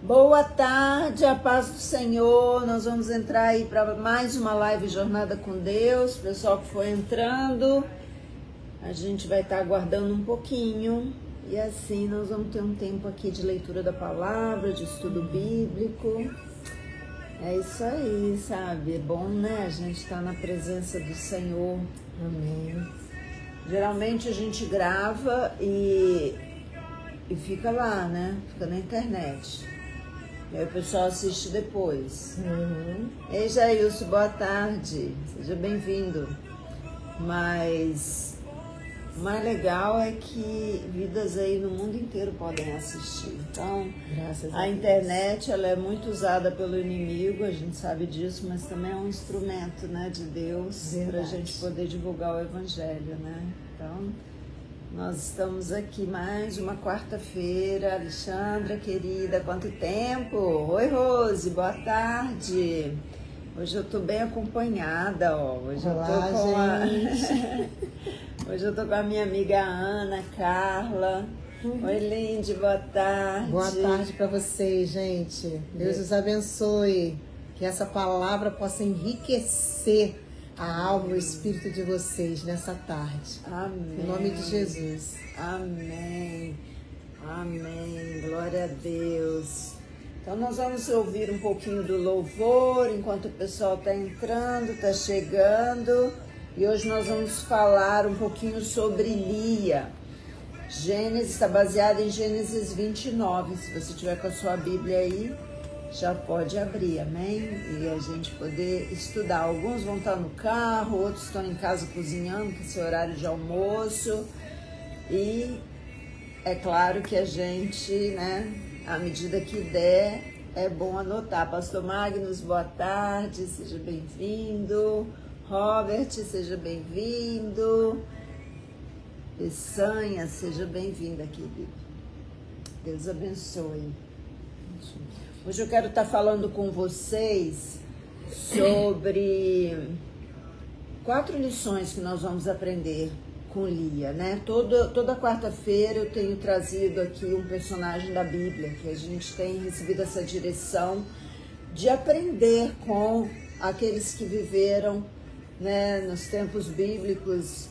Boa tarde, a paz do Senhor. Nós vamos entrar aí para mais uma live Jornada com Deus. Pessoal que foi entrando, a gente vai estar aguardando um pouquinho e assim nós vamos ter um tempo aqui de leitura da palavra, de estudo bíblico. É isso aí, sabe? É bom, né? A gente estar na presença do Senhor. Amém. Geralmente a gente grava e fica lá, né? Fica na internet. E aí o pessoal assiste depois. Ei, Jailson, boa tarde. Seja bem-vindo. Mas o mais legal é que vidas aí no mundo inteiro podem assistir. Então, Graças a internet ela é muito usada pelo inimigo, a gente sabe disso, mas também é um instrumento, né, de Deus para a gente poder divulgar o Evangelho, né? Então, nós estamos aqui mais uma quarta-feira. Alexandra, querida, quanto tempo? Oi, Rose, boa tarde. Hoje eu tô bem acompanhada, ó. Hoje Olá, eu tô com gente. Hoje eu tô com a minha amiga Ana, Carla. Oi, Lindy, boa tarde. Boa tarde para vocês, gente. Deus os abençoe. Que essa palavra possa enriquecer a alma e o espírito de vocês nessa tarde. Amém. Em nome de Jesus. Amém. Amém. Glória a Deus. Então nós vamos ouvir um pouquinho do louvor enquanto o pessoal está entrando, está chegando. E hoje nós vamos falar um pouquinho sobre Lia. Gênesis está baseado em Gênesis 29. Se você tiver com a sua Bíblia aí, já pode abrir, amém? E a gente poder estudar. Alguns vão estar no carro, outros estão em casa cozinhando, que é seu horário de almoço. E é claro que a gente, né, à medida que der, é bom anotar. Pastor Magnus, boa tarde, seja bem-vindo. Robert, seja bem-vindo. Peçanha, seja bem-vinda, querido. Deus abençoe. Hoje eu quero estar falando com vocês sobre 4 lições que nós vamos aprender com Lia, né? Toda quarta-feira eu tenho trazido aqui um personagem da Bíblia, que a gente tem recebido essa direção de aprender com aqueles que viveram, né, nos tempos bíblicos.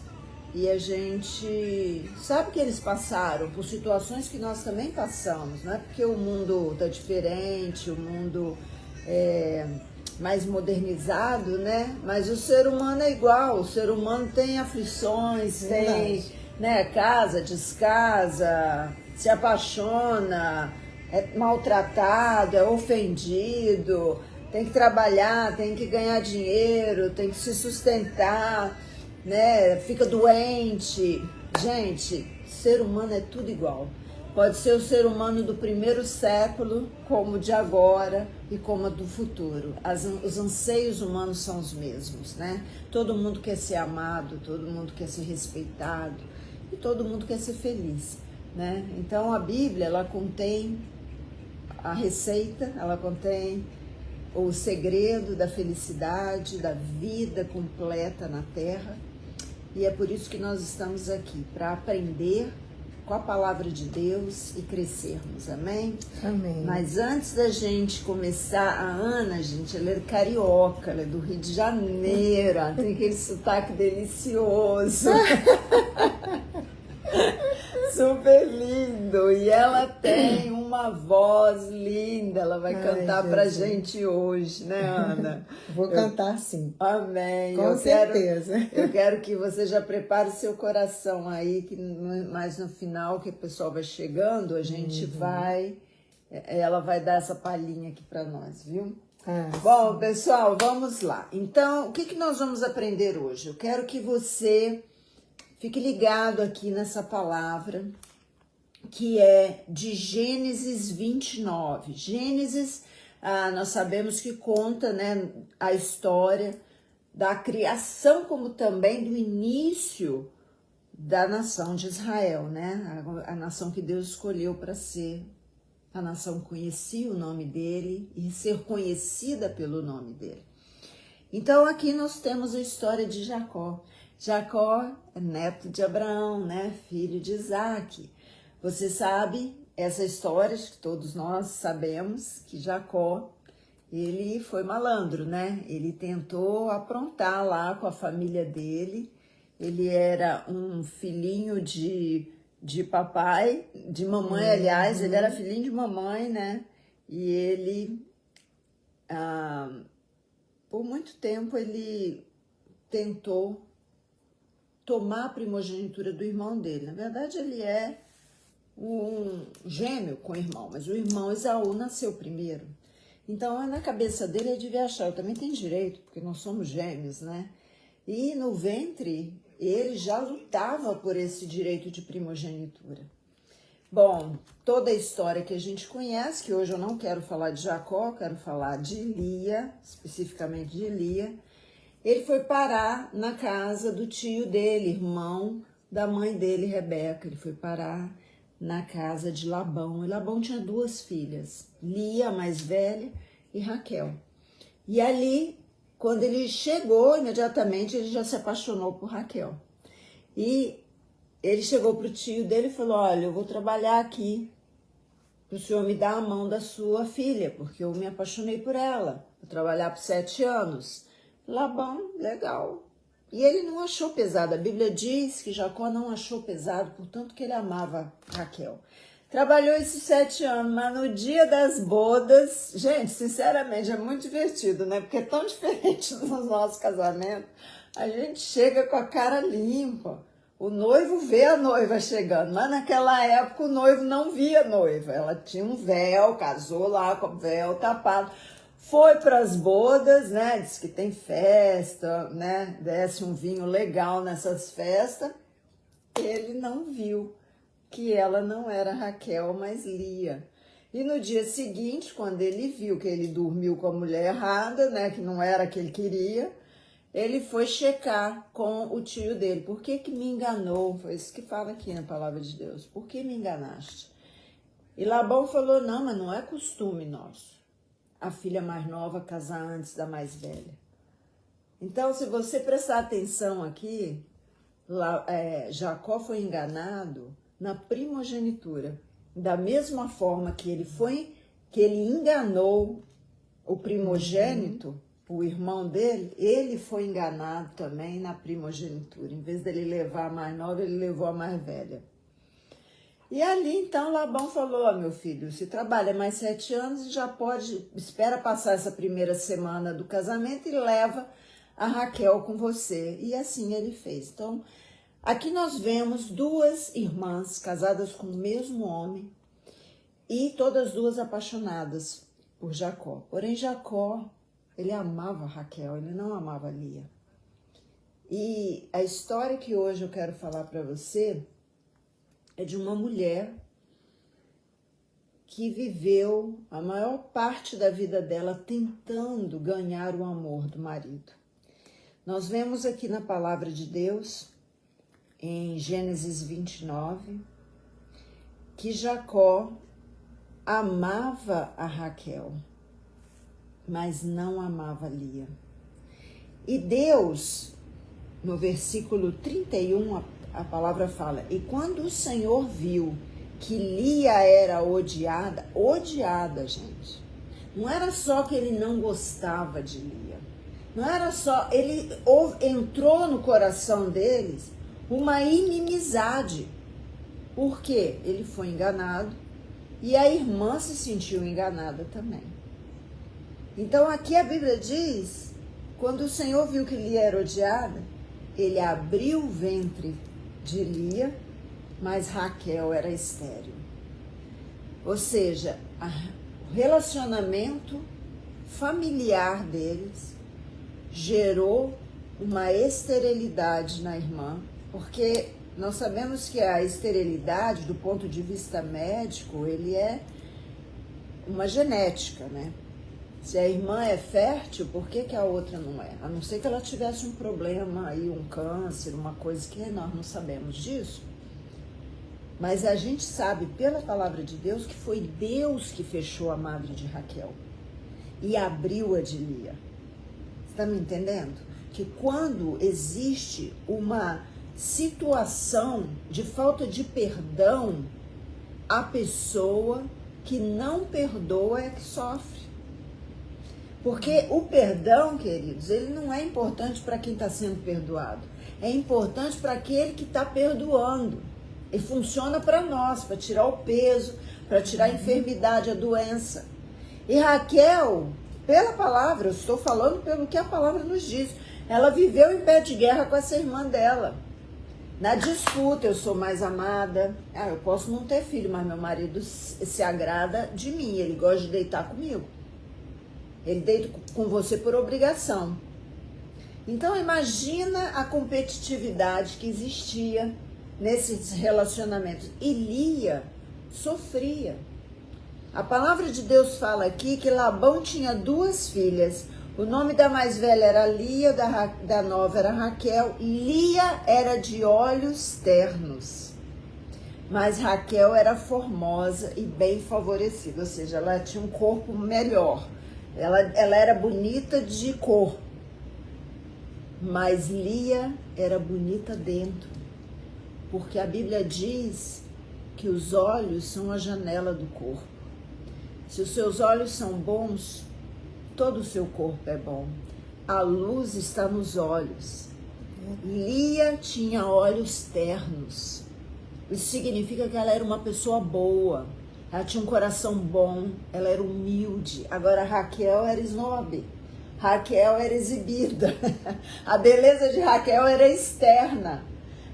E a gente sabe que eles passaram por situações que nós também passamos, não é porque o mundo está diferente, o mundo é mais modernizado, né? Mas o ser humano é igual, o ser humano tem aflições, tem, né, casa, descasa, se apaixona, é maltratado, é ofendido, tem que trabalhar, tem que ganhar dinheiro, tem que se sustentar, né? Fica doente. Gente, ser humano é tudo igual. Pode ser o ser humano do primeiro século, como o de agora e como o do futuro. Os anseios humanos são os mesmos, né? Todo mundo quer ser amado, todo mundo quer ser respeitado e todo mundo quer ser feliz, né? Então a Bíblia, ela contém a receita, ela contém o segredo da felicidade, da vida completa na Terra. E é por isso que nós estamos aqui, para aprender com a palavra de Deus e crescermos, amém? Amém. Mas antes da gente começar, a Ana, gente, ela é carioca, ela é do Rio de Janeiro, ela tem aquele sotaque delicioso. Super lindo, e ela tem uma voz linda, ela vai cantar pra gente hoje, né, Ana? Vou cantar sim. Amém. Com certeza. Eu quero que você já prepare seu coração aí, que mais no final, que o pessoal vai chegando, a gente ela vai dar essa palhinha aqui pra nós, viu? Bom, pessoal, vamos lá. Então, o que nós vamos aprender hoje? Eu quero que você fique ligado aqui nessa palavra, que é de Gênesis 29. Gênesis, nós sabemos que conta, né, a história da criação, como também do início da nação de Israel, né? A nação que Deus escolheu para ser a nação que conhecia o nome dele e ser conhecida pelo nome dele. Então aqui nós temos a história de Jacó. Jacó é neto de Abraão, né? Filho de Isaac. Você sabe essa história que todos nós sabemos que Jacó, ele foi malandro, né? Ele tentou aprontar lá com a família dele. Ele era um filhinho de papai, de mamãe, aliás, ele era filhinho de mamãe, né? E ele, por muito tempo, ele tentou tomar a primogenitura do irmão dele. Na verdade, ele é um gêmeo com o irmão, mas o irmão Esaú nasceu primeiro. Então, na cabeça dele, ele devia achar, eu também tenho direito, porque nós somos gêmeos, né? E no ventre, ele já lutava por esse direito de primogenitura. Bom, toda a história que a gente conhece, que hoje eu não quero falar de Jacó, quero falar de Lia, especificamente de Lia. Ele foi parar na casa do tio dele, irmão da mãe dele, Rebeca. Ele foi parar na casa de Labão. E Labão tinha 2 filhas, Lia, a mais velha, e Raquel. E ali, quando ele chegou, imediatamente ele já se apaixonou por Raquel. E ele chegou para o tio dele e falou, olha, eu vou trabalhar aqui, para o senhor me dar a mão da sua filha, porque eu me apaixonei por ela. Vou trabalhar por 7 anos. Labão, legal. E ele não achou pesado. A Bíblia diz que Jacó não achou pesado, portanto que ele amava Raquel. Trabalhou esses 7 anos, mas no dia das bodas, gente, sinceramente, é muito divertido, né? Porque é tão diferente do nosso casamento. A gente chega com a cara limpa. O noivo vê a noiva chegando, mas naquela época o noivo não via a noiva. Ela tinha um véu, casou lá com o véu tapado. Foi para as bodas, né? Diz que tem festa, né? Desce um vinho legal nessas festas. Ele não viu que ela não era Raquel, mas Lia. E no dia seguinte, quando ele viu que ele dormiu com a mulher errada, né? Que não era a que ele queria, ele foi checar com o tio dele. Por que que me enganou? Foi isso que fala aqui na palavra de Deus. Por que me enganaste? E Labão falou, não, mas não é costume nosso a filha mais nova casar antes da mais velha. Então, se você prestar atenção aqui, Jacó foi enganado na primogenitura. Da mesma forma que ele enganou o primogênito, o irmão dele, ele foi enganado também na primogenitura. Em vez dele levar a mais nova, ele levou a mais velha. E ali, então, Labão falou, meu filho, se trabalha mais 7 anos, já pode, espera passar essa primeira semana do casamento e leva a Raquel com você. E assim ele fez. Então, aqui nós vemos 2 irmãs casadas com o mesmo homem e todas 2 apaixonadas por Jacó. Porém, Jacó, ele amava Raquel, ele não amava Lia. E a história que hoje eu quero falar para você é de uma mulher que viveu a maior parte da vida dela tentando ganhar o amor do marido. Nós vemos aqui na palavra de Deus, em Gênesis 29, que Jacó amava a Raquel, mas não amava Lia. E Deus, no versículo 31, a palavra fala, e quando o Senhor viu que Lia era odiada, gente, não era só que ele não gostava de Lia, não era só, entrou no coração deles uma inimizade, porque ele foi enganado e a irmã se sentiu enganada também. Então aqui a Bíblia diz, quando o Senhor viu que Lia era odiada, ele abriu o ventre de Lia, mas Raquel era estéril. Ou seja, o relacionamento familiar deles gerou uma esterilidade na irmã, porque nós sabemos que a esterilidade, do ponto de vista médico, ele é uma genética, né? Se a irmã é fértil, por que a outra não é? A não ser que ela tivesse um problema aí, um câncer, uma coisa que nós não sabemos disso. Mas a gente sabe pela palavra de Deus que foi Deus que fechou a madre de Raquel e abriu a de Lia. Você está me entendendo? Que quando existe uma situação de falta de perdão, a pessoa que não perdoa é que sofre. Porque o perdão, queridos, ele não é importante para quem está sendo perdoado. É importante para aquele que está perdoando. Ele funciona para nós, para tirar o peso, para tirar a enfermidade, a doença. E Raquel, pela palavra, eu estou falando pelo que a palavra nos diz, ela viveu em pé de guerra com essa irmã dela. Na disputa, eu sou mais amada. Eu posso não ter filho, mas meu marido se agrada de mim, ele gosta de deitar comigo. Ele deita com você por obrigação. Então imagina a competitividade que existia nesses relacionamentos. E Lia sofria. A palavra de Deus fala aqui que Labão tinha 2 filhas. O nome da mais velha era Lia, da nova era Raquel. Lia era de olhos ternos, mas Raquel era formosa e bem favorecida, ou seja, ela tinha um corpo melhor. Ela era bonita de cor, mas Lia era bonita dentro, porque a Bíblia diz que os olhos são a janela do corpo. Se os seus olhos são bons, todo o seu corpo é bom. A luz está nos olhos. Lia tinha olhos ternos. Isso significa que ela era uma pessoa boa. Ela tinha um coração bom, ela era humilde. Agora Raquel era snob. Raquel era exibida. A beleza de Raquel era externa.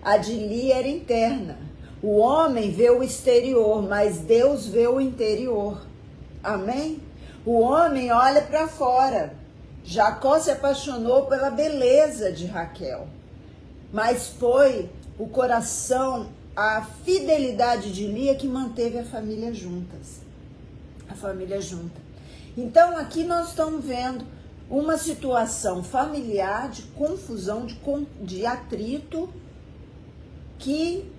A de Lia era interna. O homem vê o exterior, mas Deus vê o interior. Amém? O homem olha para fora. Jacó se apaixonou pela beleza de Raquel. Mas foi o coração, a fidelidade de Lia que manteve a família juntas. A família junta. Então aqui nós estamos vendo uma situação familiar de confusão, de atrito, que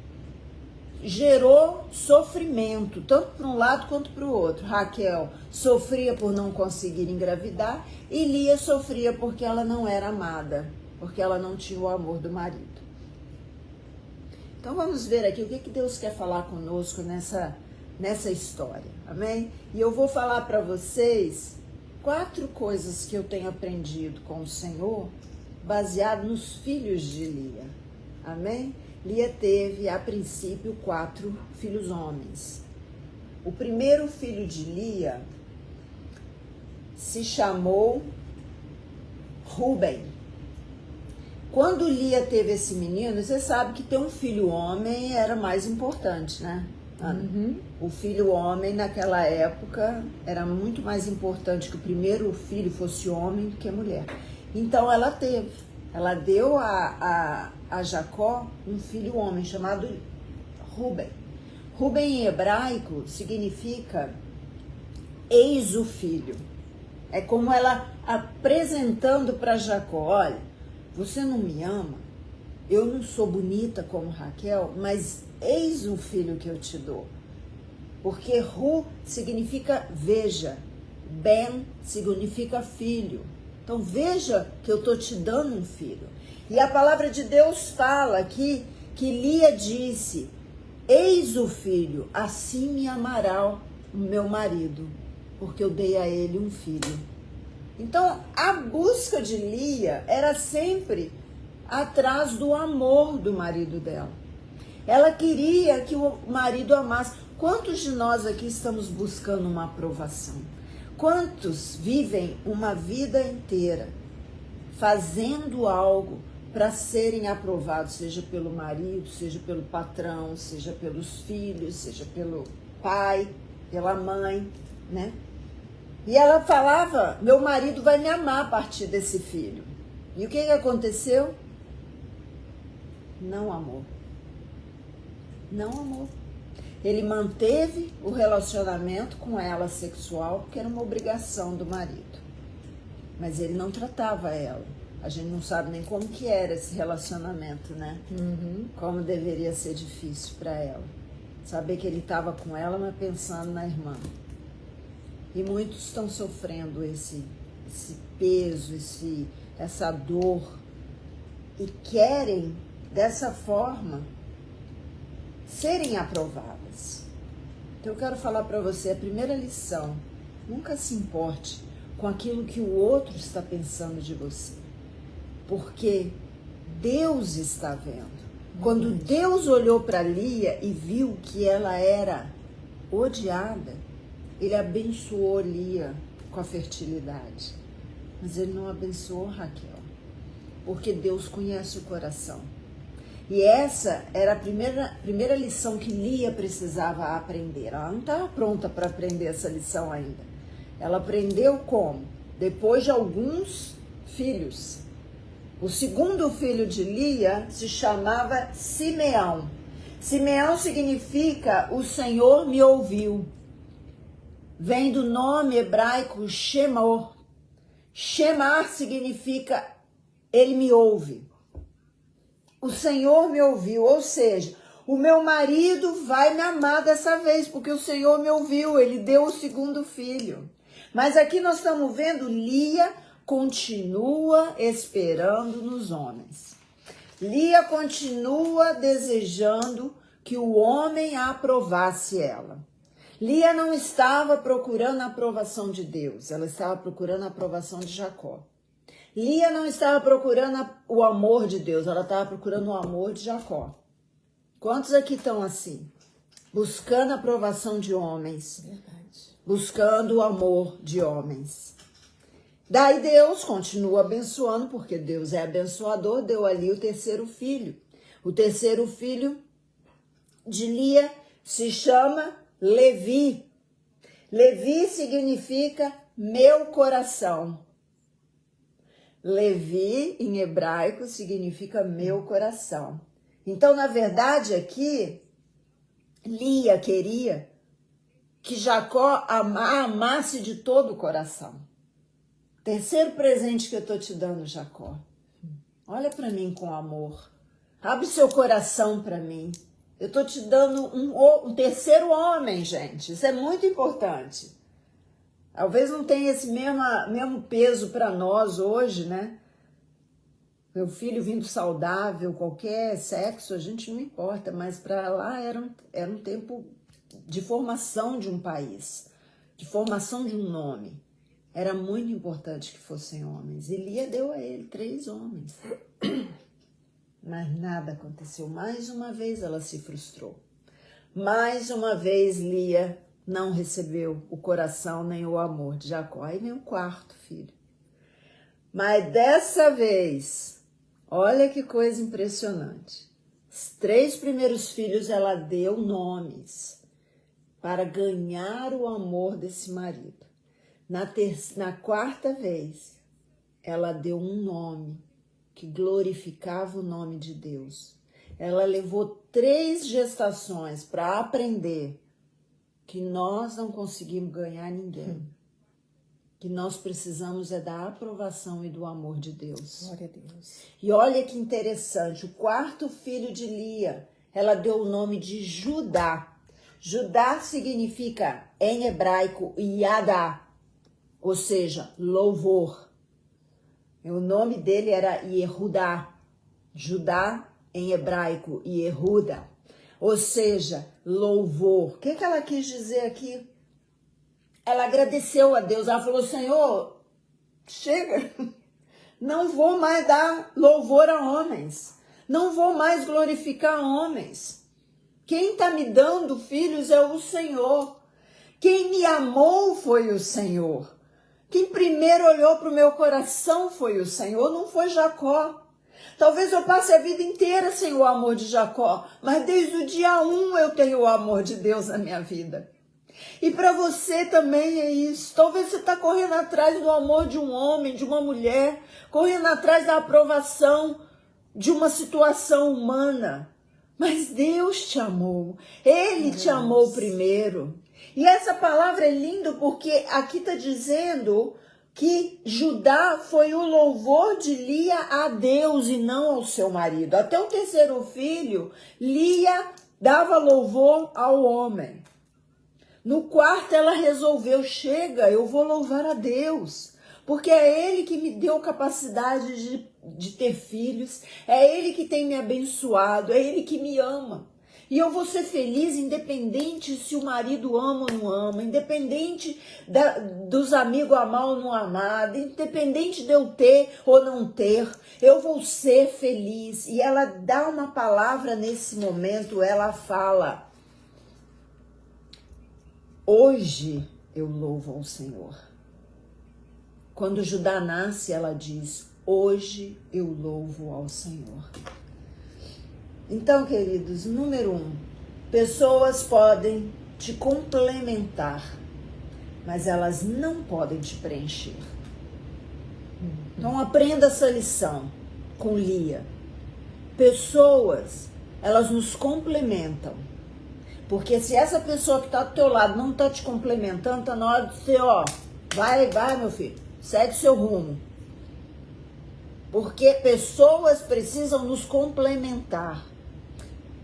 gerou sofrimento, tanto para um lado quanto para o outro. Raquel sofria por não conseguir engravidar e Lia sofria porque ela não era amada, porque ela não tinha o amor do marido. Então vamos ver aqui o que Deus quer falar conosco nessa história, amém? E eu vou falar para vocês 4 coisas que eu tenho aprendido com o Senhor, baseado nos filhos de Lia, amém? Lia teve, a princípio, 4 filhos homens. O primeiro filho de Lia se chamou Ruben. Quando Lia teve esse menino, você sabe que ter um filho homem era mais importante, né, Ana? O filho homem naquela época era muito mais importante que o primeiro filho fosse homem do que a mulher. Então ela deu a Jacó um filho homem chamado Ruben. Ruben em hebraico significa eis o filho. É como ela apresentando para Jacó: olha, você não me ama, eu não sou bonita como Raquel, mas eis um filho que eu te dou. Porque Ru significa veja, Ben significa filho. Então veja que eu estou te dando um filho. E a palavra de Deus fala aqui que Lia disse: eis o filho, assim me amará o meu marido, porque eu dei a ele um filho. Então a busca de Lia era sempre atrás do amor do marido dela. Ela queria que o marido amasse. Quantos de nós aqui estamos buscando uma aprovação? Quantos vivem uma vida inteira fazendo algo para serem aprovados, seja pelo marido, seja pelo patrão, seja pelos filhos, seja pelo pai, pela mãe, né? E ela falava: meu marido vai me amar a partir desse filho. E o que aconteceu? Não amou. Não amou. Ele manteve o relacionamento com ela sexual, porque era uma obrigação do marido. Mas ele não tratava ela. A gente não sabe nem como que era esse relacionamento, né? Como deveria ser difícil para ela. Saber que ele estava com ela, mas pensando na irmã. E muitos estão sofrendo esse peso, essa dor. E querem, dessa forma, serem aprovadas. Então eu quero falar para você a primeira lição. Nunca se importe com aquilo que o outro está pensando de você. Porque Deus está vendo. Quando Deus olhou para Lia e viu que ela era odiada, ele abençoou Lia com a fertilidade. Mas ele não abençoou Raquel. Porque Deus conhece o coração. E essa era a primeira lição que Lia precisava aprender. Ela não estava pronta para aprender essa lição ainda. Ela aprendeu como? Depois de alguns filhos. O segundo filho de Lia se chamava Simeão. Simeão significa o Senhor me ouviu. Vem do nome hebraico Shemor. Shemar significa ele me ouve. O Senhor me ouviu, ou seja, o meu marido vai me amar dessa vez, porque o Senhor me ouviu, ele deu o segundo filho. Mas aqui nós estamos vendo Lia continua esperando nos homens. Lia continua desejando que o homem aprovasse ela. Lia não estava procurando a aprovação de Deus, ela estava procurando a aprovação de Jacó. Lia não estava procurando o amor de Deus, ela estava procurando o amor de Jacó. Quantos aqui estão assim? Buscando a aprovação de homens. Verdade. Buscando o amor de homens. Daí Deus continua abençoando, porque Deus é abençoador, deu ali o terceiro filho. O terceiro filho de Lia se chama Levi. Levi significa meu coração. Levi, em hebraico, significa meu coração. Então, na verdade, aqui, Lia queria que Jacó amasse de todo o coração. Terceiro presente que eu estou te dando, Jacó. Olha para mim com amor. Abre seu coração para mim. Eu estou te dando um terceiro homem, gente. Isso é muito importante. Talvez não tenha esse mesmo peso para nós hoje, né? Meu filho vindo saudável, qualquer sexo, a gente não importa, mas para lá era um tempo de formação de um país, de formação de um nome. Era muito importante que fossem homens. E Lia deu a ele 3 homens. Mas nada aconteceu. Mais uma vez ela se frustrou. Mais uma vez Lia não recebeu o coração nem o amor de Jacó, e nem o quarto filho. Mas dessa vez, olha que coisa impressionante. Os 3 primeiros filhos ela deu nomes para ganhar o amor desse marido. Na quarta vez, ela deu um nome que glorificava o nome de Deus. Ela levou 3 gestações para aprender que nós não conseguimos ganhar ninguém. Que nós precisamos é da aprovação e do amor de Deus. Glória a Deus. E olha que interessante, o quarto filho de Lia, ela deu o nome de Judá. Judá significa, em hebraico, Yadá, ou seja, louvor. O nome dele era Yehudá. Judá, em hebraico, Yehuda. Ou seja, louvor. O que ela quis dizer aqui? Ela agradeceu a Deus. Ela falou, Senhor, chega. Não vou mais dar louvor a homens. Não vou mais glorificar homens. Quem está me dando filhos é o Senhor. Quem me amou foi o Senhor. Quem primeiro olhou para o meu coração foi o Senhor, não foi Jacó. Talvez eu passe a vida inteira sem o amor de Jacó, mas desde o dia 1 eu tenho o amor de Deus na minha vida. E para você também é isso. Talvez você está correndo atrás do amor de um homem, de uma mulher, correndo atrás da aprovação de uma situação humana. Mas Deus te amou. Ele te amou primeiro. E essa palavra é linda porque aqui está dizendo que Judá foi o louvor de Lia a Deus e não ao seu marido. Até o terceiro filho, Lia dava louvor ao homem. No quarto ela resolveu, chega, eu vou louvar a Deus, porque é Ele que me deu capacidade de ter filhos, é Ele que tem me abençoado, é Ele que me ama. E eu vou ser feliz independente se o marido ama ou não ama, independente dos amigos amar ou não amar, independente de eu ter ou não ter, eu vou ser feliz. E ela dá uma palavra nesse momento, ela fala: hoje eu louvo ao Senhor. Quando Judá nasce, ela diz: hoje eu louvo ao Senhor. Então, queridos, número 1, pessoas podem te complementar, mas elas não podem te preencher. Então, aprenda essa lição com Lia. Pessoas, elas nos complementam. Porque se essa pessoa que está do teu lado não está te complementando, está na hora de você, vai, meu filho, segue seu rumo. Porque pessoas precisam nos complementar,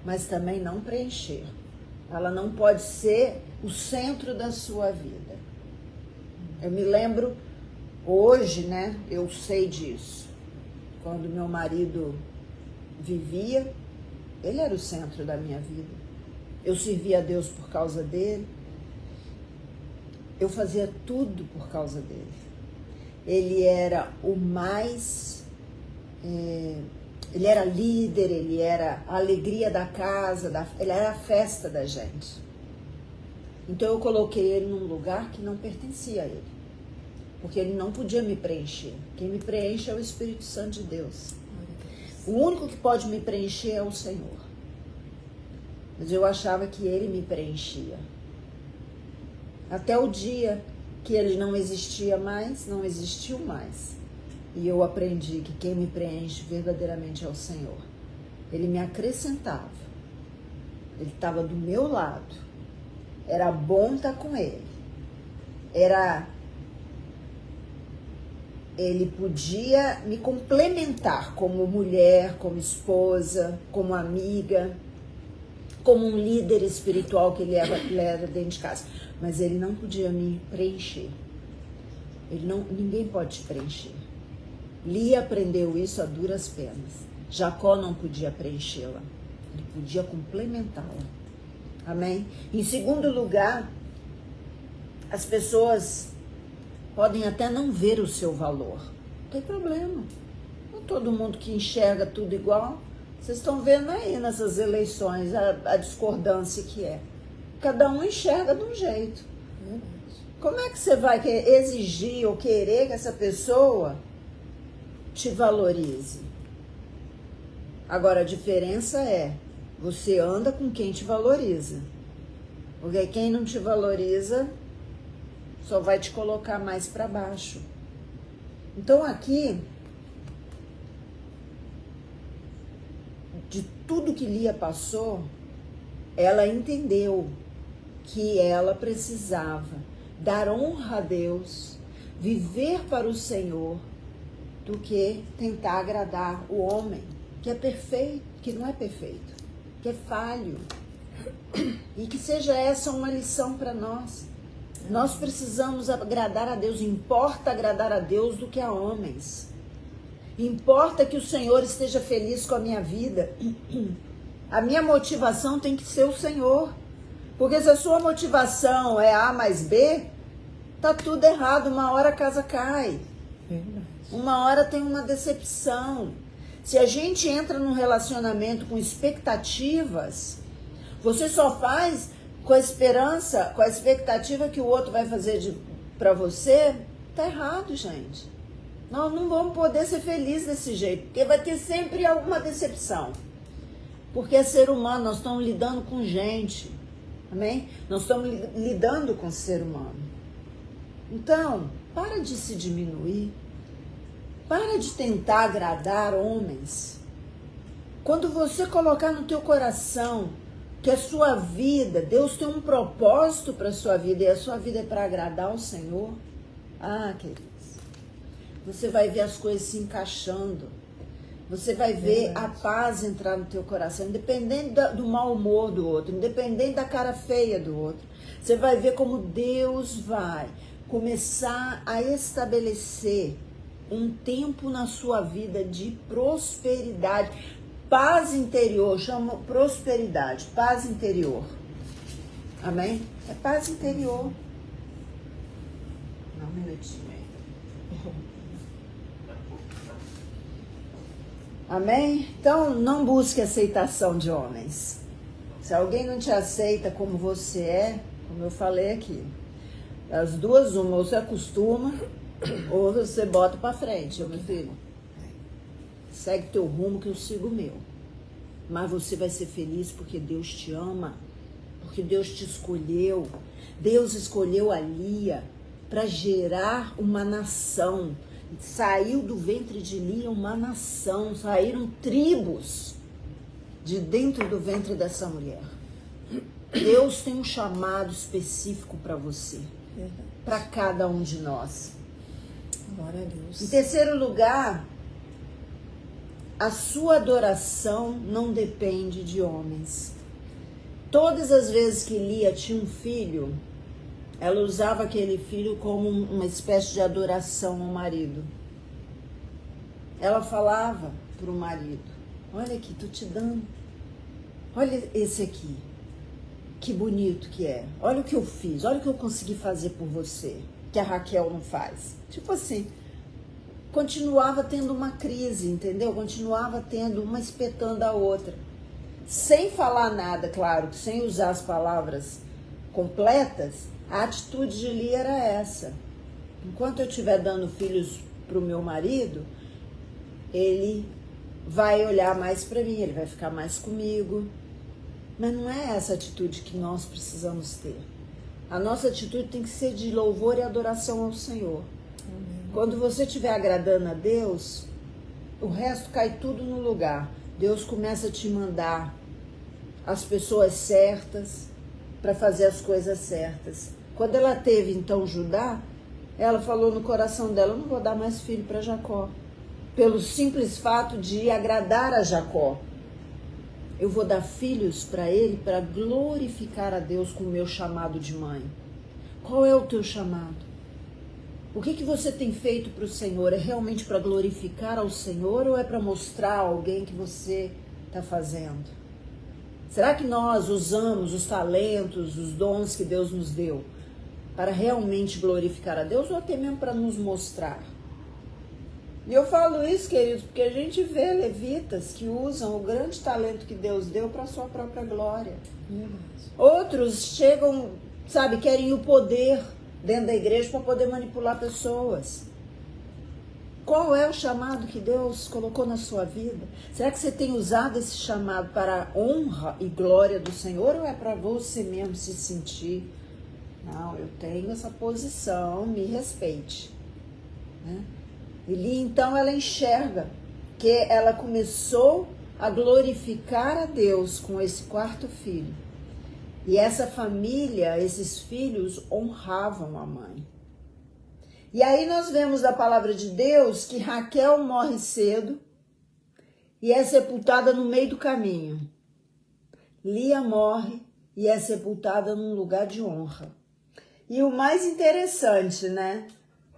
mas também não preencher. Ela não pode ser o centro da sua vida. Eu me lembro, hoje, né, eu sei disso. Quando meu marido vivia, ele era o centro da minha vida. Eu servia a Deus por causa dele. Eu fazia tudo por causa dele. Ele era o mais... ele era líder, ele era a alegria da casa, ele era a festa da gente. Então eu coloquei ele num lugar que não pertencia a ele. Porque ele não podia me preencher. Quem me preenche é o Espírito Santo de Deus. O único que pode me preencher é o Senhor. Mas eu achava que ele me preenchia. Até o dia que ele não existia mais, não existiu mais. E eu aprendi que quem me preenche verdadeiramente é o Senhor. Ele me acrescentava. Ele estava do meu lado. Era bom estar com ele. Ele podia me complementar como mulher, como esposa, como amiga, como um líder espiritual que ele era dentro de casa. Mas ele não podia me preencher. Ninguém pode te preencher. Lia aprendeu isso a duras penas. Jacó não podia preenchê-la. Ele podia complementá-la. Amém? Em segundo lugar, as pessoas podem até não ver o seu valor. Não tem problema. Não todo mundo que enxerga tudo igual. Vocês estão vendo aí nessas eleições a discordância que é. Cada um enxerga de um jeito. Como é que você vai exigir ou querer que essa pessoa te valorize? Agora, a diferença é, você anda com quem te valoriza. Porque quem não te valoriza só vai te colocar mais para baixo. Então aqui, de tudo que Lia passou, ela entendeu que ela precisava dar honra a Deus, viver para o Senhor, do que tentar agradar o homem, que é perfeito, que não é perfeito, que é falho. E que seja essa uma lição para nós. Nós precisamos agradar a Deus. Importa agradar a Deus do que a homens. Importa que o Senhor esteja feliz com a minha vida. A minha motivação tem que ser o Senhor. Porque se a sua motivação é A mais B, tá tudo errado. Uma hora a casa cai. Uma hora tem uma decepção. Se a gente entra num relacionamento com expectativas, você só faz com a esperança, com a expectativa que o outro vai fazer para você, tá errado, gente. Nós não vamos poder ser felizes desse jeito, porque vai ter sempre alguma decepção. Porque é ser humano, nós estamos lidando com gente, amém? Nós estamos lidando com ser humano. Então, para de se diminuir, para de tentar agradar homens. Quando você colocar no teu coração que a sua vida, Deus tem um propósito para a sua vida e a sua vida é para agradar ao Senhor, queridos, você vai ver as coisas se encaixando. Você vai ver a paz entrar no teu coração, independente do mau humor do outro, independente da cara feia do outro. Você vai ver como Deus vai começar a estabelecer um tempo na sua vida de prosperidade. paz interior, chama prosperidade, paz interior. Amém? É paz interior. Não, um minutinho aí. Amém? Então, não busque aceitação de homens. Se alguém não te aceita como você é, como eu falei aqui, as duas, uma, ou você acostuma, ou você bota pra frente, meu filho. Segue teu rumo que eu sigo o meu. Mas você vai ser feliz porque Deus te ama, porque Deus te escolheu. Deus escolheu a Lia para gerar uma nação. Saiu do ventre de Lia uma nação, saíram tribos de dentro do ventre dessa mulher. Deus tem um chamado específico para você, para cada um de nós. Glória a Deus. Em terceiro lugar, a sua adoração não depende de homens. Todas as vezes que Lia tinha um filho, ela usava aquele filho como uma espécie de adoração ao marido. Ela falava para o marido: olha aqui, tô te dando. Olha esse aqui. Que bonito que é. Olha o que eu fiz. Olha o que eu consegui fazer por você. Que a Raquel não faz. Tipo assim. Continuava tendo uma crise, entendeu? Continuava tendo uma espetando a outra. Sem falar nada, claro, sem usar as palavras completas, a atitude de Lia era essa. Enquanto eu estiver dando filhos para o meu marido, ele vai olhar mais para mim, ele vai ficar mais comigo. Mas não é essa atitude que nós precisamos ter. A nossa atitude tem que ser de louvor e adoração ao Senhor. Quando você estiver agradando a Deus, o resto cai tudo no lugar. Deus começa a te mandar as pessoas certas para fazer as coisas certas. Quando ela teve então Judá, ela falou no coração dela: eu não vou dar mais filho para Jacó, pelo simples fato de agradar a Jacó. Eu vou dar filhos para ele para glorificar a Deus com o meu chamado de mãe. Qual é o teu chamado? O que você tem feito para o Senhor? É realmente para glorificar ao Senhor ou é para mostrar a alguém que você está fazendo? Será que nós usamos os talentos, os dons que Deus nos deu para realmente glorificar a Deus ou até mesmo para nos mostrar? E eu falo isso, queridos, porque a gente vê levitas que usam o grande talento que Deus deu para a sua própria glória. Outros chegam, sabe, querem o poder dentro da igreja para poder manipular pessoas. Qual é o chamado que Deus colocou na sua vida? Será que você tem usado esse chamado para a honra e glória do Senhor ou é para você mesmo se sentir: não, eu tenho essa posição, me respeite, né? E Lia, então, ela enxerga que ela começou a glorificar a Deus com esse quarto filho. E essa família, esses filhos, honravam a mãe. E aí nós vemos da palavra de Deus que Raquel morre cedo e é sepultada no meio do caminho. Lia morre e é sepultada num lugar de honra. E o mais interessante, né?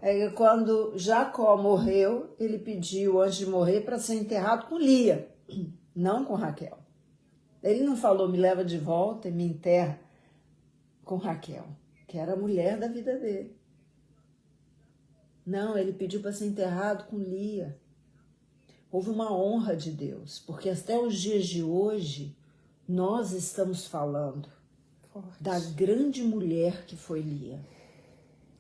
É que quando Jacó morreu, ele pediu antes de morrer para ser enterrado com Lia, não com Raquel. Ele não falou: me leva de volta e me enterra com Raquel, que era a mulher da vida dele. Não, ele pediu para ser enterrado com Lia. Houve uma honra de Deus, porque até os dias de hoje nós estamos falando da grande mulher que foi Lia,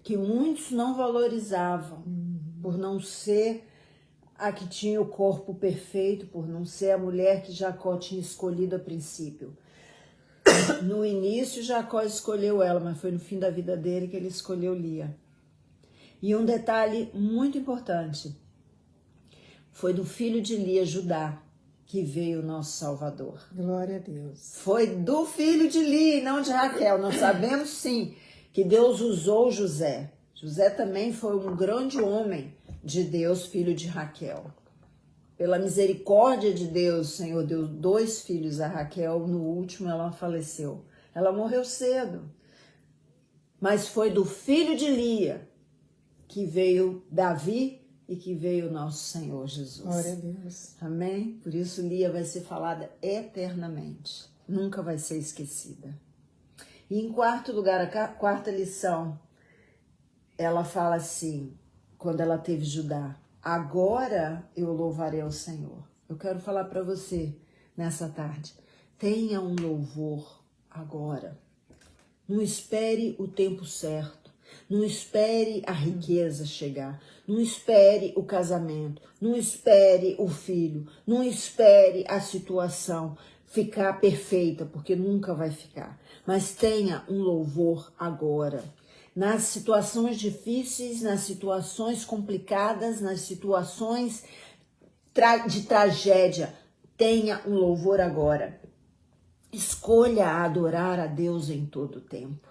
que muitos não valorizavam por não ser a que tinha o corpo perfeito, por não ser a mulher que Jacó tinha escolhido a princípio. No início, Jacó escolheu ela, mas foi no fim da vida dele que ele escolheu Lia. E um detalhe muito importante, foi do filho de Lia, Judá, que veio o nosso Salvador. Glória a Deus. Foi do filho de Lia e não de Raquel. Nós sabemos sim que Deus usou José. José também foi um grande homem de Deus, filho de Raquel. Pela misericórdia de Deus, o Senhor deu 2 filhos a Raquel. No último ela faleceu. Ela morreu cedo. Mas foi do filho de Lia que veio Davi e que veio o nosso Senhor Jesus. Glória a Deus. Amém? Por isso Lia vai ser falada eternamente. Nunca vai ser esquecida. E em quarto lugar, a quarta lição, ela fala assim, quando ela teve Judá: agora eu louvarei ao Senhor. Eu quero falar para você nessa tarde, tenha um louvor agora. Não espere o tempo certo, não espere a riqueza chegar, não espere o casamento, não espere o filho, não espere a situação ficar perfeita, porque nunca vai ficar. Mas tenha um louvor agora. Nas situações difíceis, nas situações complicadas, nas situações de tragédia, tenha um louvor agora. Escolha adorar a Deus em todo o tempo.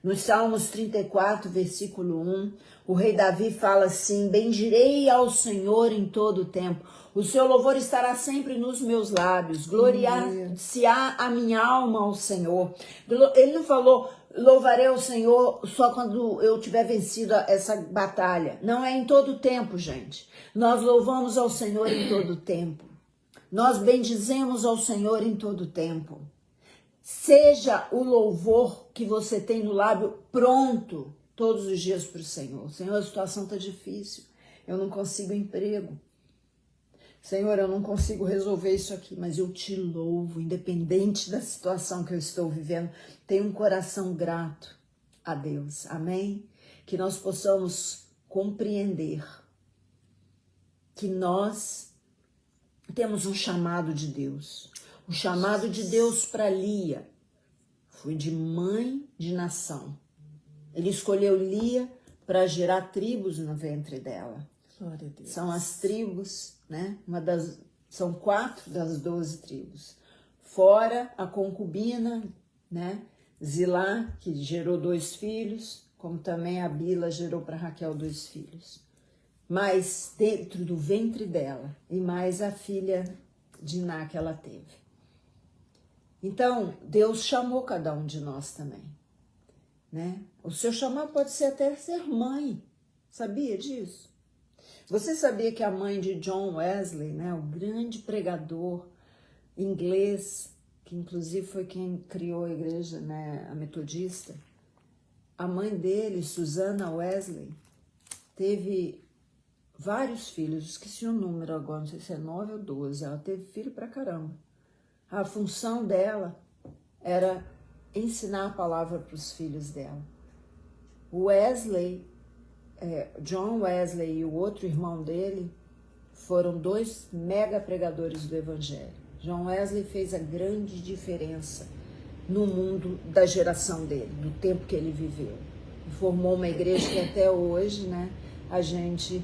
Nos Salmos 34, versículo 1, o rei Davi fala assim: bendirei ao Senhor em todo o tempo. O seu louvor estará sempre nos meus lábios. Gloriar-se-á a minha alma ao Senhor. Ele não falou, louvarei ao Senhor só quando eu tiver vencido essa batalha. Não, é em todo o tempo, gente. Nós louvamos ao Senhor em todo o tempo. Nós bendizemos ao Senhor em todo o tempo. Seja o louvor que você tem no lábio pronto todos os dias para o Senhor. Senhor, a situação está difícil. Eu não consigo emprego. Senhor, eu não consigo resolver isso aqui, mas eu te louvo, independente da situação que eu estou vivendo. Tenho um coração grato a Deus. Amém? Que nós possamos compreender que nós temos um chamado de Deus. O chamado de Deus para Lia foi de mãe de nação. Ele escolheu Lia para gerar tribos no ventre dela. Glória a Deus. São as tribos, né? São 4 das 12 tribos. Fora a concubina, né? Zilá, que gerou 2 filhos, como também a Bila gerou para Raquel 2 filhos. Mas dentro do ventre dela, e mais a filha Diná que ela teve. Então, Deus chamou cada um de nós também, né? O seu chamado pode ser até ser mãe. Sabia disso? Você sabia que a mãe de John Wesley, né, o grande pregador inglês, que inclusive foi quem criou a igreja, né, a metodista, a mãe dele, Susana Wesley, teve vários filhos, esqueci o número agora, não sei se é 9 ou 12, ela teve filho pra caramba. A função dela era ensinar a palavra para os filhos dela. John Wesley e o outro irmão dele foram 2 mega pregadores do evangelho. John Wesley fez a grande diferença no mundo da geração dele, do tempo que ele viveu. Formou uma igreja que até hoje, né, a gente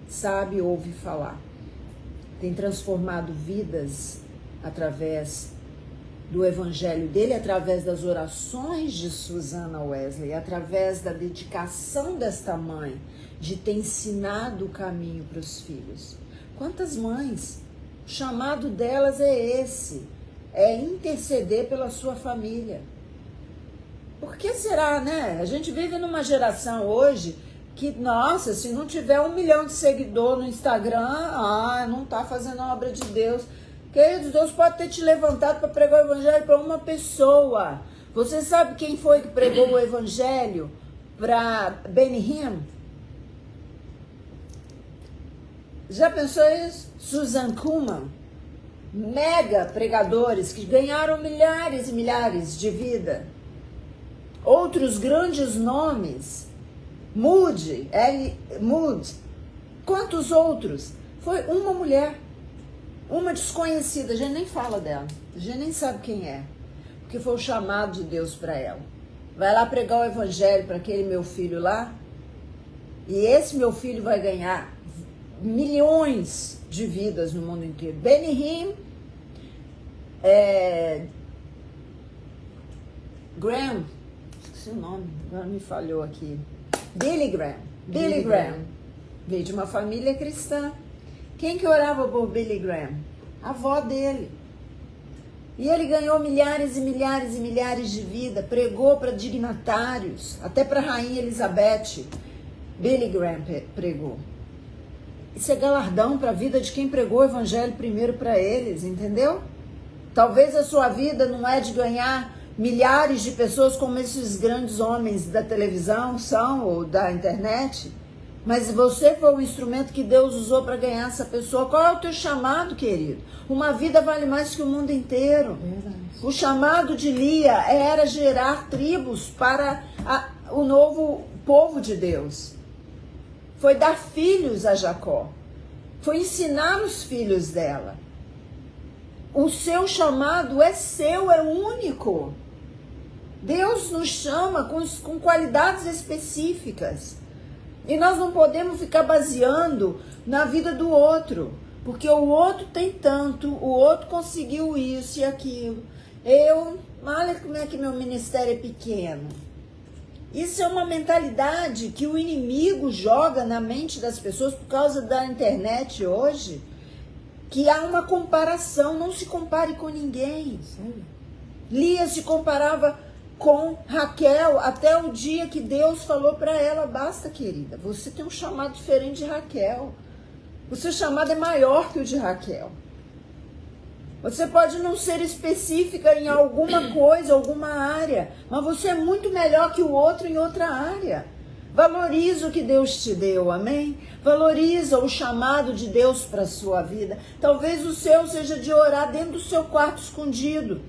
sabe, ouve falar. Tem transformado vidas através do evangelho dele, através das orações de Susana Wesley, através da dedicação desta mãe de ter ensinado o caminho para os filhos. Quantas mães? O chamado delas é esse, é interceder pela sua família. Por que será, né? A gente vive numa geração hoje que, nossa, se não tiver 1 milhão de seguidores no Instagram, não tá fazendo a obra de Deus. Queridos, Deus pode ter te levantado para pregar o evangelho para uma pessoa. Você sabe quem foi que pregou o evangelho para Benny Hinn? Já pensou isso? Susan Kuhlman. Mega pregadores que ganharam milhares e milhares de vida. Outros grandes nomes. Moody. Quantos outros? Foi uma mulher. Uma desconhecida, a gente nem fala dela, a gente nem sabe quem é, porque foi o chamado de Deus para ela. Vai lá pregar o evangelho para aquele meu filho lá, e esse meu filho vai ganhar milhões de vidas no mundo inteiro. Benny Hinn, Graham, esqueci o nome, agora me falhou aqui. Billy Graham, veio de uma família cristã. Quem que orava por Billy Graham? A avó dele. E ele ganhou milhares e milhares e milhares de vidas, pregou para dignatários, até para a rainha Elizabeth, Billy Graham pregou. Isso é galardão para a vida de quem pregou o evangelho primeiro para eles, entendeu? Talvez a sua vida não é de ganhar milhares de pessoas como esses grandes homens da televisão são, ou da internet, mas você foi o instrumento que Deus usou para ganhar essa pessoa. Qual é o teu chamado, querido? Uma vida vale mais que o mundo inteiro. O chamado de Lia era gerar tribos para o novo povo de Deus. Foi dar filhos a Jacó. Foi ensinar os filhos dela. O seu chamado é seu, é único. Deus nos chama com qualidades específicas. E nós não podemos ficar baseando na vida do outro. Porque o outro tem tanto, o outro conseguiu isso e aquilo. Olha como é que meu ministério é pequeno. Isso é uma mentalidade que o inimigo joga na mente das pessoas por causa da internet hoje. Que há uma comparação, não se compare com ninguém. Lia se comparava com Raquel até o dia que Deus falou para ela, basta, querida, você tem um chamado diferente de Raquel. O seu chamado é maior que o de Raquel. Você pode não ser específica em alguma coisa, alguma área, mas você é muito melhor que o outro em outra área. Valoriza o que Deus te deu, amém? Valoriza o chamado de Deus para a sua vida. Talvez o seu seja de orar dentro do seu quarto escondido.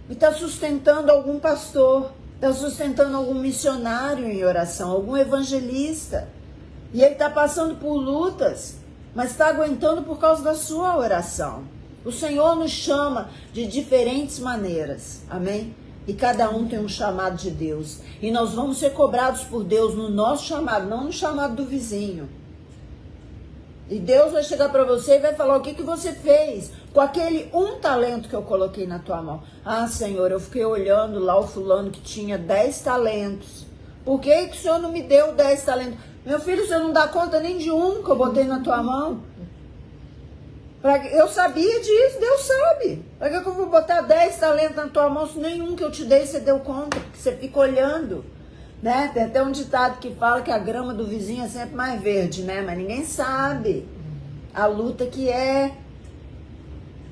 E está sustentando algum pastor, está sustentando algum missionário em oração, algum evangelista. E ele está passando por lutas, mas está aguentando por causa da sua oração. O Senhor nos chama de diferentes maneiras, amém? E cada um tem um chamado de Deus. E nós vamos ser cobrados por Deus no nosso chamado, não no chamado do vizinho. E Deus vai chegar para você e vai falar: o que você fez com aquele um talento que eu coloquei na tua mão? Ah, Senhor, eu fiquei olhando lá o fulano que tinha 10 talentos. Por que o Senhor não me deu 10 talentos? Meu filho, você não dá conta nem de um que eu botei na tua mão. Eu sabia disso, Deus sabe. Para que eu vou botar 10 talentos na tua mão se nenhum que eu te dei você deu conta? Porque você fica olhando, né? Tem até um ditado que fala que a grama do vizinho é sempre mais verde, né? Mas ninguém sabe a luta que é,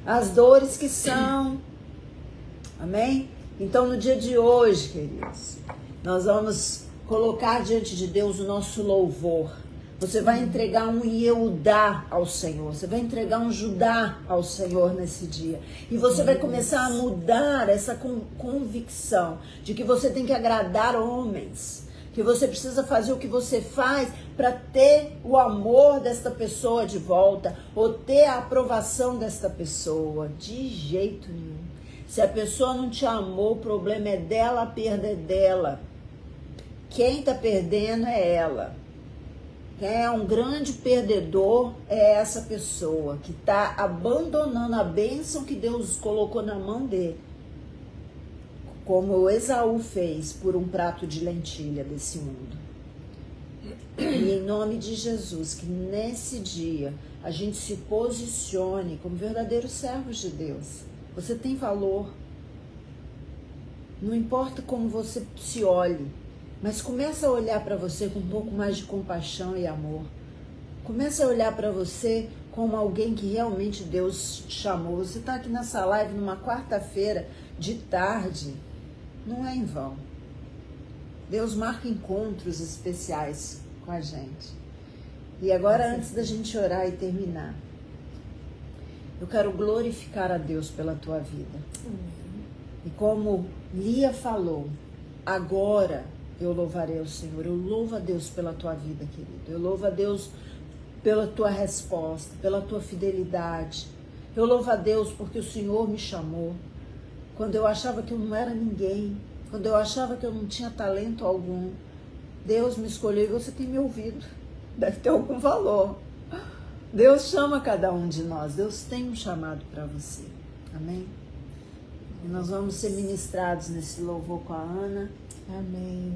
as dores que são. Amém? Então, no dia de hoje, queridos, nós vamos colocar diante de Deus o nosso louvor. Você vai entregar um Yehudá ao Senhor. Você vai entregar um Judá ao Senhor nesse dia. E você vai começar a mudar essa convicção de que você tem que agradar homens. Que você precisa fazer o que você faz para ter o amor desta pessoa de volta. Ou ter a aprovação desta pessoa. De jeito nenhum. Se a pessoa não te amou, o problema é dela, a perda é dela. Quem está perdendo é ela. Quem é um grande perdedor é essa pessoa que está abandonando a bênção que Deus colocou na mão dele. Como o Esaú fez por um prato de lentilha desse mundo. E em nome de Jesus, que nesse dia a gente se posicione como verdadeiros servos de Deus. Você tem valor. Não importa como você se olhe. Mas começa a olhar para você com um pouco mais de compaixão e amor. Começa a olhar para você como alguém que realmente Deus chamou. Você está aqui nessa live numa quarta-feira de tarde. Não é em vão. Deus marca encontros especiais com a gente. E agora, antes da gente orar e terminar, eu quero glorificar a Deus pela tua vida. E como Lia falou, agora eu louvarei o Senhor. Eu louvo a Deus pela tua vida, querido. Eu louvo a Deus pela tua resposta, pela tua fidelidade. Eu louvo a Deus porque o Senhor me chamou. Quando eu achava que eu não era ninguém. Quando eu achava que eu não tinha talento algum. Deus me escolheu e você tem me ouvido. Deve ter algum valor. Deus chama cada um de nós. Deus tem um chamado para você. Amém? E nós vamos ser ministrados nesse louvor com a Ana. Amém.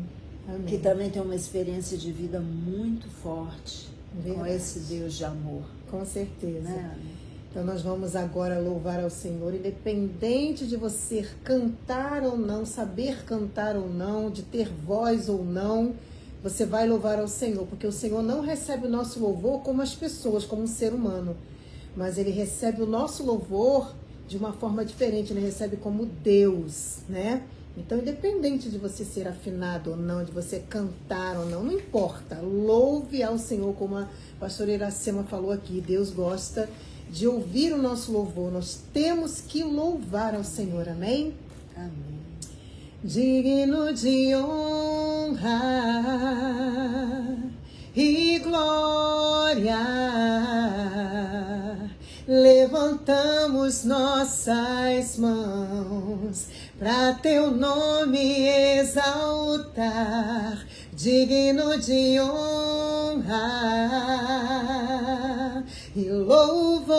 Amém. Que também tem uma experiência de vida muito forte. Verdade. Com esse Deus de amor. Com certeza. Né, Ana? Então nós vamos agora louvar ao Senhor, independente de você cantar ou não, saber cantar ou não, de ter voz ou não, você vai louvar ao Senhor, porque o Senhor não recebe o nosso louvor como as pessoas, como um ser humano, mas Ele recebe o nosso louvor de uma forma diferente, Ele recebe como Deus, né? Então, independente de você ser afinado ou não, de você cantar ou não, não importa, louve ao Senhor, como a pastora Iracema falou aqui, Deus gosta de ouvir o nosso louvor, nós temos que louvar ao Senhor, amém? Amém. Digno de honra e glória, levantamos nossas mãos para teu nome exaltar, digno de honra e louvores.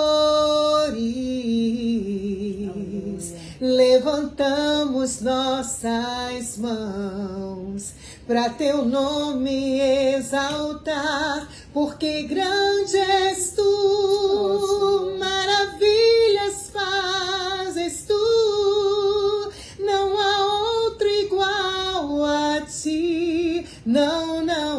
Levantamos nossas mãos para teu nome exaltar, porque grande és tu, maravilhas fazes tu, não há outro igual a ti, não há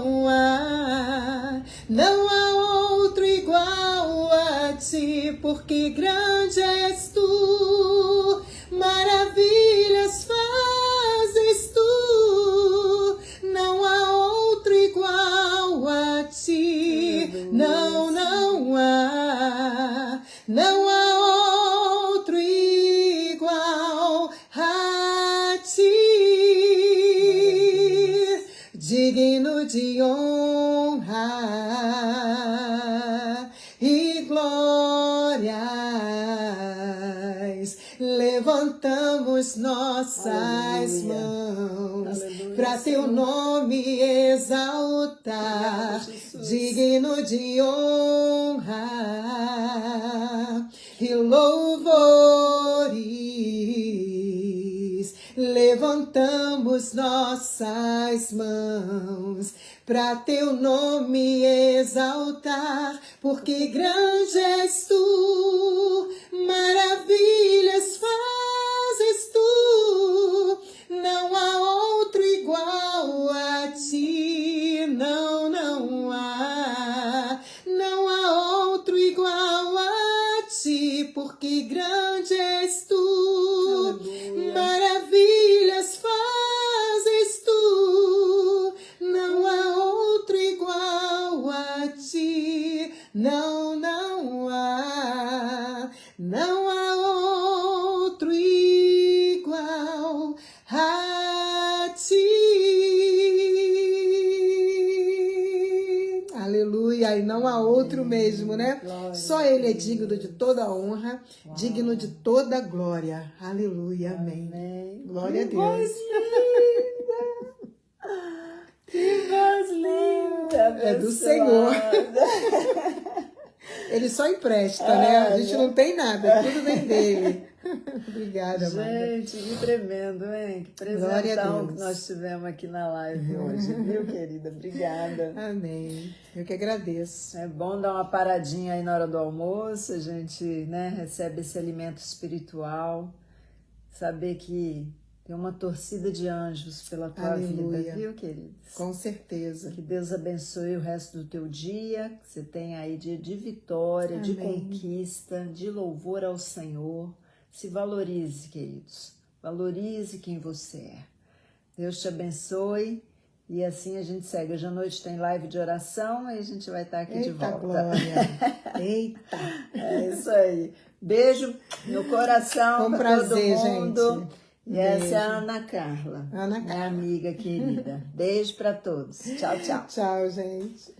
outro igual a ti, porque grande és tu, maravilhas fazes tu, não há outro igual a ti, não há outro igual a ti, digno de honra e glórias, levantamos nossas mãos para teu nome exaltar, digno de honra e louvores. Levantamos nossas mãos para teu nome exaltar, porque grande és tu, maravilhas fazes tu, não há outro igual a ti, não há outro igual a ti, porque grande és tu, maravilhas fazes tu, não há outro igual a ti, não há outro igual a ti. Aleluia, e não há outro mesmo, né? Só Ele é digno de toda honra, digno de toda glória. Aleluia, amém. Glória a Deus. Que voz linda! É do Senhor. Ele só empresta, né? A gente não tem nada, tudo vem dele. Obrigada, amada. Gente, que tremendo, hein? Que presentão que nós tivemos aqui na live hoje, viu, querida? Obrigada. Amém. Eu que agradeço. É bom dar uma paradinha aí na hora do almoço, a gente, né, recebe esse alimento espiritual, saber que tem uma torcida de anjos pela tua vida, viu, queridos? Com certeza. Que Deus abençoe o resto do teu dia, que você tenha aí dia de vitória, de conquista, de louvor ao Senhor. Se valorize, queridos. Valorize quem você é. Deus te abençoe. E assim a gente segue. Hoje à noite tem live de oração e a gente vai estar aqui de volta. Glória. Eita! É isso aí. Beijo no coração. Com prazer, todo mundo. gente. E essa é a Ana Carla. Ana Carla. Minha amiga querida. Beijo para todos. Tchau, tchau. Tchau, gente.